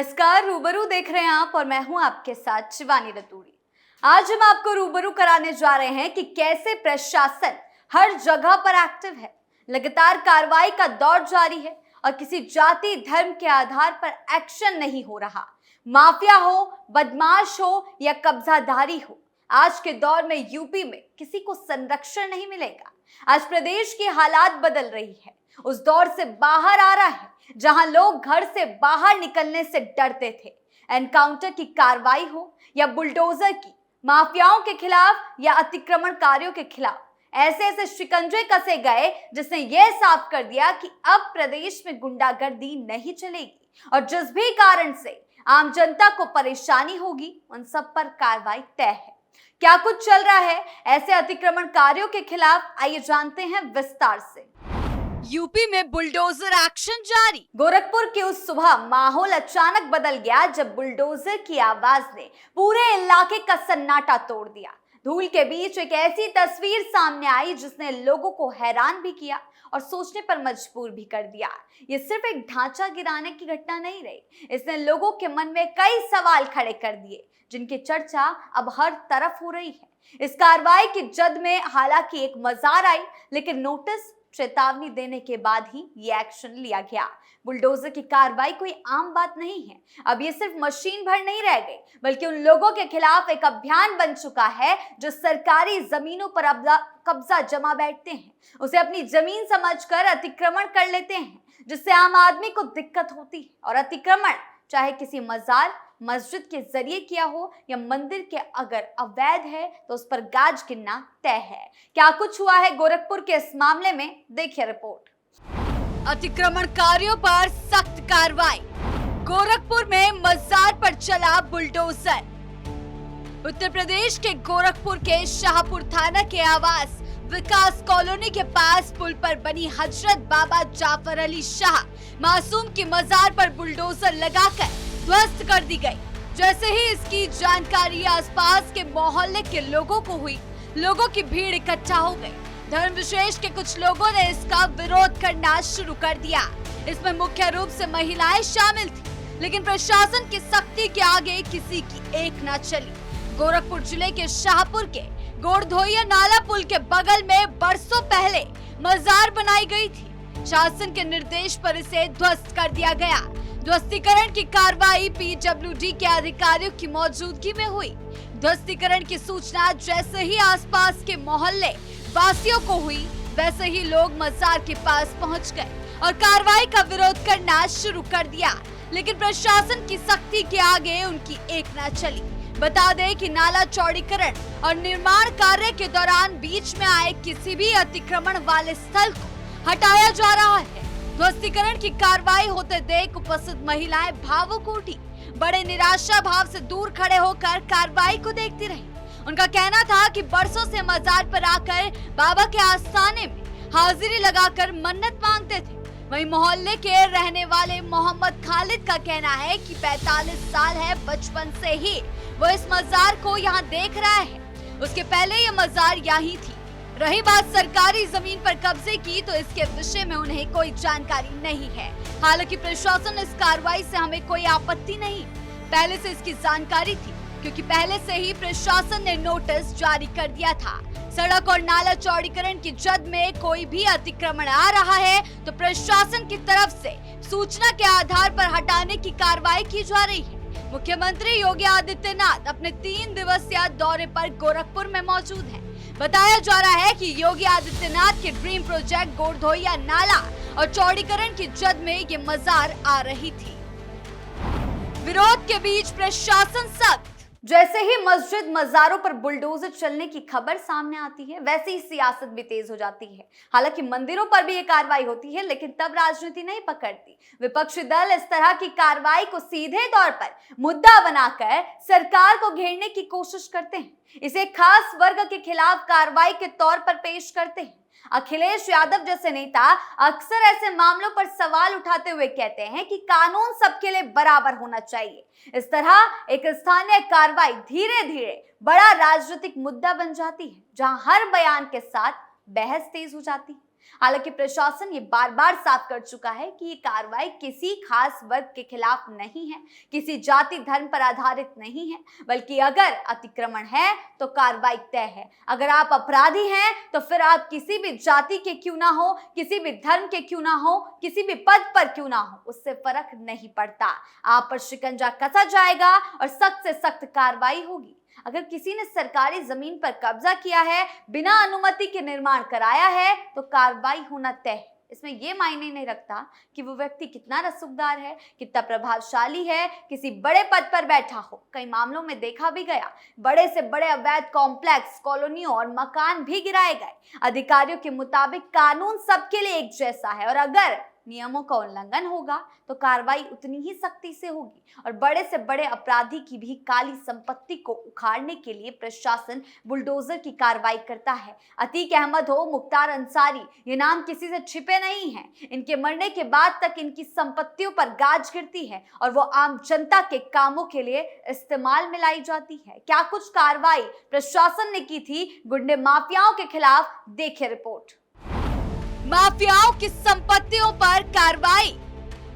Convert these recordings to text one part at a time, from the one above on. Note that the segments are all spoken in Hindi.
नमस्कार, रूबरू देख रहे हैं आप और मैं हूं आपके साथ शिवानी रतूड़ी। आज हम आपको रूबरू कराने जा रहे हैं कि कैसे प्रशासन हर जगह पर एक्टिव है, लगातार कार्रवाई का दौर जारी है और किसी जाति धर्म के आधार पर एक्शन नहीं हो रहा। माफिया हो, बदमाश हो या कब्जाधारी हो, आज के दौर में यूपी में किसी को संरक्षण नहीं मिलेगा। आज प्रदेश की हालात बदल रही है, उस दौर से बाहर आ रहा है जहां लोग घर से बाहर निकलने से डरते थे। एनकाउंटर की कार्रवाई हो या बुलडोजर की, माफियाओं के खिलाफ या अतिक्रमणकारियों के खिलाफ ऐसे ऐसे शिकंजे कसे गए जिसने यह साफ कर दिया कि अब प्रदेश में गुंडागर्दी नहीं चलेगी और जिस भी कारण से आम जनता को परेशानी होगी उन सब पर कार्रवाई तय है। क्या कुछ चल रहा है ऐसे अतिक्रमणकारियों के खिलाफ, आइए जानते हैं विस्तार से। यूपी में बुलडोजर एक्शन जारी। गोरखपुर की उस सुबह माहौल अचानक बदल गया जब बुलडोजर की आवाज ने पूरे इलाके का सन्नाटा तोड़ दिया। धूल के बीच एक ऐसी तस्वीर सामने आई जिसने लोगों को हैरान भी किया और सोचने पर मजबूर भी कर दिया। ये सिर्फ एक ढांचा गिराने की घटना नहीं रही, इसने लोगों के मन में कई सवाल खड़े कर दिए जिनकी चर्चा अब हर तरफ हो रही है। इस कार्रवाई की जद में हालांकि एक मजार आई, लेकिन नोटिस, चेतावनी देने के बाद ही ये एक्शन लिया गया। बुलडोजर की कार्रवाई कोई आम बात नहीं है। अब ये सिर्फ मशीन भर नहीं रह गई, बल्कि उन लोगों के खिलाफ एक अभियान बन चुका है जो सरकारी जमीनों पर कब्जा जमा बैठते हैं, उसे अपनी जमीन समझकर अतिक्रमण कर लेते हैं, जिससे आम आदमी को दिक्कत होती है। और अतिक्रमण चाहे किसी मजार मस्जिद के जरिए किया हो या मंदिर के अगर अवैध है तो उस पर गाज गिनना तय है। क्या कुछ हुआ है गोरखपुर के इस मामले में, देखिए रिपोर्ट। अतिक्रमणकारियों पर सख्त कार्रवाई। गोरखपुर में मजार पर चला बुलडोजर। उत्तर प्रदेश के गोरखपुर के शाहपुर थाना के आवास विकास कॉलोनी के पास पुल पर बनी हजरत बाबा जाफर अली शाह मासूम की मजार पर बुलडोजर लगाकर ध्वस्त कर दी गई। जैसे ही इसकी जानकारी आसपास के मोहल्ले के लोगों को हुई, लोगों की भीड़ इकट्ठा हो गई। धर्म विशेष के कुछ लोगों ने इसका विरोध करना शुरू कर दिया। इसमें मुख्य रूप से महिलाएं शामिल थी, लेकिन प्रशासन की सख्ती के आगे किसी की एक न चली। गोरखपुर जिले के शाहपुर के गोरधोइया नाला पुल के बगल में बरसों पहले मजार बनाई गई थी। शासन के निर्देश पर इसे ध्वस्त कर दिया गया। ध्वस्तीकरण की कार्रवाई पीडब्ल्यूडी के अधिकारियों की मौजूदगी में हुई। ध्वस्तीकरण की सूचना जैसे ही आसपास के मोहल्ले वासियों को हुई, वैसे ही लोग मजार के पास पहुंच गए और कार्रवाई का विरोध करना शुरू कर दिया। लेकिन प्रशासन की सख्ती के आगे उनकी एक न चली। बता दें कि नाला चौड़ीकरण और निर्माण कार्य के दौरान बीच में आए किसी भी अतिक्रमण वाले स्थल को हटाया जा रहा है। ध्वस्तीकरण की कार्रवाई होते देख उपस्थित महिलाएं भावुक उठी, बड़े निराशा भाव से दूर खड़े होकर कार्रवाई को देखती रही। उनका कहना था कि बरसों से मजार पर आकर बाबा के आस्थाने में हाजिरी लगाकर मन्नत मांगते थे। वहीं मोहल्ले के रहने वाले मोहम्मद खालिद का कहना है कि 45 साल है, बचपन से ही वो इस मजार को यहाँ देख रहा है। उसके पहले ये मजार यहीं थी। रही बात सरकारी जमीन पर कब्जे की, तो इसके विषय में उन्हें कोई जानकारी नहीं है। हालांकि प्रशासन इस कार्रवाई से हमें कोई आपत्ति नहीं, पहले से इसकी जानकारी थी, क्योंकि पहले से ही प्रशासन ने नोटिस जारी कर दिया था। सड़क और नाला चौड़ीकरण की जद में कोई भी अतिक्रमण आ रहा है तो प्रशासन की तरफ से सूचना के आधार पर हटाने की कार्रवाई की जा रही है। मुख्यमंत्री योगी आदित्यनाथ अपने 3 दिवसीय दौरे पर गोरखपुर में मौजूद हैं। बताया जा रहा है कि योगी आदित्यनाथ के ड्रीम प्रोजेक्ट गोरधोइया नाला और चौड़ीकरण की जद में ये मजार आ रही थी। विरोध के बीच प्रशासन सख्त। जैसे ही मस्जिद मजारों पर बुलडोजर चलने की खबर सामने आती है, वैसे ही सियासत भी तेज हो जाती है। हालांकि मंदिरों पर भी ये कार्रवाई होती है, लेकिन तब राजनीति नहीं पकड़ती। विपक्षी दल इस तरह की कार्रवाई को सीधे तौर पर मुद्दा बनाकर सरकार को घेरने की कोशिश करते हैं। इसे खास वर्ग के खिलाफ कार्रवाई के तौर पर पेश करते हैं। अखिलेश यादव जैसे नेता अक्सर ऐसे मामलों पर सवाल उठाते हुए कहते हैं कि कानून सबके लिए बराबर होना चाहिए। इस तरह एक स्थानीय कार्रवाई धीरे धीरे बड़ा राजनीतिक मुद्दा बन जाती है, जहां हर बयान के साथ बहस तेज हो जाती है। हालांकि प्रशासन ये बार बार साफ कर चुका है कि ये कार्रवाई किसी खास वर्ग के खिलाफ नहीं है, किसी जाति धर्म पर आधारित नहीं है, बल्कि अगर अतिक्रमण है तो कार्रवाई तय है। अगर आप अपराधी हैं तो फिर आप किसी भी जाति के क्यों ना हो, किसी भी धर्म के क्यों ना हो, किसी भी पद पर क्यों ना हो, उससे फर्क नहीं पड़ता। आप पर शिकंजा कसा जाएगा और सख्त से सख्त कार्रवाई होगी। अगर किसी ने सरकारी जमीन पर कब्जा किया है, बिना अनुमति के निर्माण कराया है, तो कार्रवाई होना तय है। इसमें यह मायने नहीं रखता कि वो व्यक्ति कितना रसूखदार है, कितना प्रभावशाली है, किसी बड़े पद पर बैठा हो। कई मामलों में देखा भी गया, बड़े से बड़े अवैध कॉम्प्लेक्स, कॉलोनियों और मकान भी गिराए गए। अधिकारियों के मुताबिक कानून सबके लिए एक जैसा है और अगर नियमों का उल्लंघन होगा तो कार्रवाई उतनी ही सख्ती से होगी। और बड़े से बड़े अपराधी की भी काली संपत्ति को उखाड़ने के लिए प्रशासन बुलडोजर की कार्रवाई करता है। अतीक अहमद हो, मुख्तार अंसारी, ये नाम किसी से छिपे नहीं हैं। इनके मरने के बाद तक इनकी संपत्तियों पर गाज गिरती है और वो आम जनता के कामों के लिए इस्तेमाल में लाई जाती है। क्या कुछ कार्रवाई प्रशासन ने की थी गुंडे माफियाओं के खिलाफ, देखिए रिपोर्ट। माफियाओं की संपत्तियों पर कार्रवाई।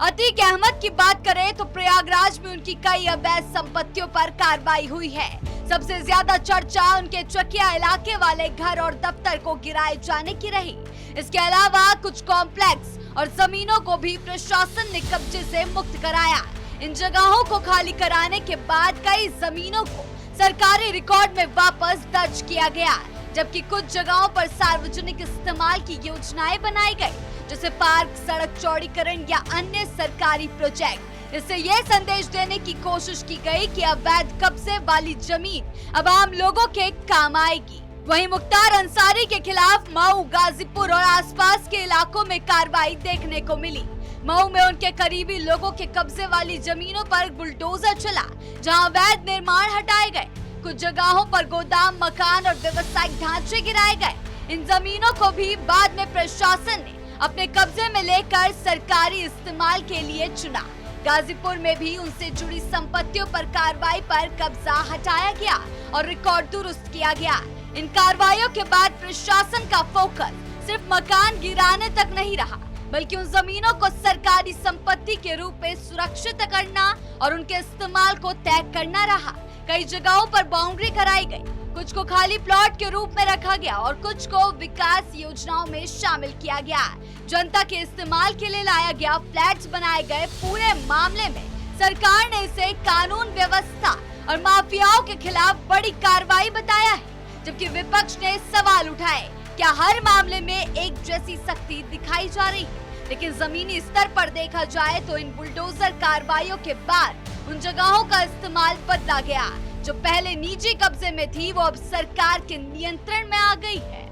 अतीक अहमद की बात करें तो प्रयागराज में उनकी कई अवैध संपत्तियों पर कार्रवाई हुई है। सबसे ज्यादा चर्चा उनके चकिया इलाके वाले घर और दफ्तर को गिराए जाने की रही। इसके अलावा कुछ कॉम्प्लेक्स और जमीनों को भी प्रशासन ने कब्जे से मुक्त कराया। इन जगहों को खाली कराने के बाद कई जमीनों को सरकारी रिकॉर्ड में वापस दर्ज किया गया, जबकि कुछ जगहों पर सार्वजनिक इस्तेमाल की योजनाएं बनाई गई, जैसे पार्क, सड़क चौड़ीकरण या अन्य सरकारी प्रोजेक्ट। इससे यह संदेश देने की कोशिश की गई कि अवैध कब्जे वाली जमीन अब आम लोगों के काम आएगी। वहीं मुख्तार अंसारी के खिलाफ मऊ, गाजीपुर और आसपास के इलाकों में कार्रवाई देखने को मिली। मऊ में उनके करीबी लोगों के कब्जे वाली जमीनों पर बुलडोजर चला, जहां अवैध निर्माण हटाए गए। कुछ जगहों पर गोदाम, मकान और व्यवसायिक ढांचे गिराए गए। इन जमीनों को भी बाद में प्रशासन ने अपने कब्जे में लेकर सरकारी इस्तेमाल के लिए चुना। गाजीपुर में भी उनसे जुड़ी संपत्तियों पर कार्रवाई पर कब्जा हटाया गया और रिकॉर्ड दुरुस्त किया गया। इन कार्रवाइयों के बाद प्रशासन का फोकस सिर्फ मकान गिराने तक नहीं रहा, बल्कि उन जमीनों को सरकारी संपत्ति के रूप में सुरक्षित करना और उनके इस्तेमाल को तय करना रहा। कई जगहों पर बाउंड्री कराई गई, कुछ को खाली प्लॉट के रूप में रखा गया और कुछ को विकास योजनाओं में शामिल किया गया। जनता के इस्तेमाल के लिए लाया गया फ्लैट्स बनाए गए। पूरे मामले में सरकार ने इसे कानून व्यवस्था और माफियाओं के खिलाफ बड़ी कार्रवाई बताया है, जबकि विपक्ष ने सवाल उठाए, क्या हर मामले में एक जैसी सख्ती दिखाई जा रही है? लेकिन जमीनी स्तर पर देखा जाए तो इन बुलडोजर कार्रवाइयों के बाद उन जगहों का इस्तेमाल बदला गया। जो पहले निजी कब्जे में थी वो अब सरकार के नियंत्रण में आ गई है।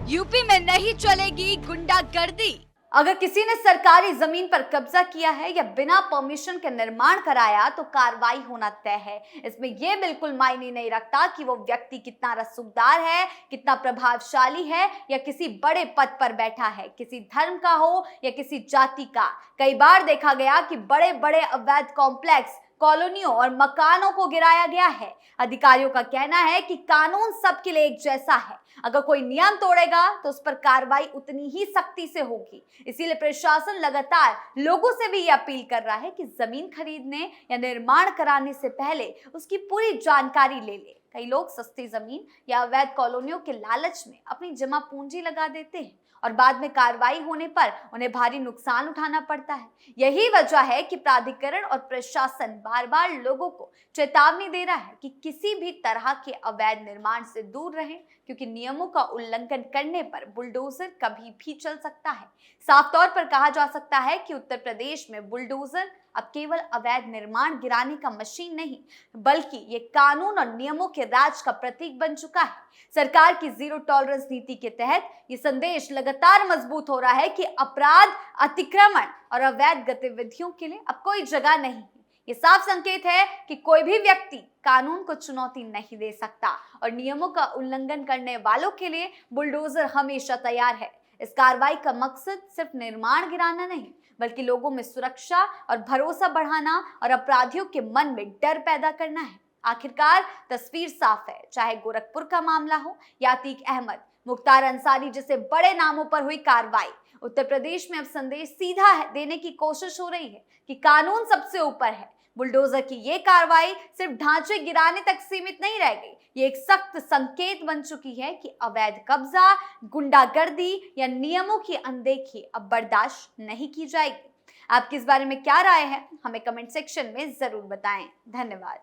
यूपी में नहीं चलेगी गुंडागर्दी। अगर किसी ने सरकारी जमीन पर कब्जा किया है या बिना परमिशन के निर्माण कराया तो कार्रवाई होना तय है। इसमें यह बिल्कुल मायने नहीं रखता कि वो व्यक्ति कितना रसूखदार है, कितना प्रभावशाली है या किसी बड़े पद पर बैठा है, किसी धर्म का हो या किसी जाति का। कई बार देखा गया कि बड़े बड़े अवैध कॉम्प्लेक्स, कॉलोनियों और मकानों को गिराया गया है। अधिकारियों का कहना है कि कानून सबके लिए एक जैसा है, अगर कोई नियम तोड़ेगा तो उस पर कार्रवाई उतनी ही सख्ती से होगी। इसीलिए प्रशासन लगातार लोगों से भी ये अपील कर रहा है कि जमीन खरीदने या निर्माण कराने से पहले उसकी पूरी जानकारी ले ले। कई लोग सस्ती जमीन या अवैध कॉलोनियों के लालच में अपनी जमा पूंजी लगा देते हैं और बाद में कार्रवाई होने पर उन्हें भारी नुकसान उठाना पड़ता है। यही वजह है कि प्राधिकरण और प्रशासन बार बार लोगों को चेतावनी दे रहा है कि किसी भी तरह के अवैध निर्माण से दूर रहें, क्योंकि नियमों का उल्लंघन करने पर बुलडोजर कभी भी चल सकता है। साफ तौर पर कहा जा सकता है कि उत्तर प्रदेश में बुलडोजर अब केवल अवैध निर्माण गिराने का मशीन नहीं, बल्कि ये कानून और नियमों के राज का प्रतीक बन चुका है। सरकार की जीरो टॉलरेंस नीति के तहत ये संदेश लगातार मजबूत हो रहा है कि अपराध, अतिक्रमण और अवैध गतिविधियों के लिए अब कोई जगह नहीं। ये साफ संकेत है कि कोई भी व्यक्ति कानून को चुनौती नहीं दे सकता और नियमों का उल्लंघन करने वालों के लिए बुलडोजर हमेशा तैयार है। इस कार्रवाई का मकसद सिर्फ निर्माण गिराना नहीं, बल्कि लोगों में सुरक्षा और भरोसा बढ़ाना और अपराधियों के मन में डर पैदा करना है। आखिरकार तस्वीर साफ है, चाहे गोरखपुर का मामला हो या अतीक अहमद, मुख्तार अंसारी जैसे बड़े नामों पर हुई कार्रवाई। उत्तर प्रदेश में अब संदेश सीधा देने की कोशिश हो रही है कि कानून सबसे ऊपर है। बुलडोजर की ये कार्रवाई सिर्फ ढांचे गिराने तक सीमित नहीं रह गई, ये एक सख्त संकेत बन चुकी है कि अवैध कब्जा, गुंडागर्दी या नियमों की अनदेखी अब बर्दाश्त नहीं की जाएगी। आपकी इस बारे में क्या राय है, हमें कमेंट सेक्शन में जरूर बताएं। धन्यवाद।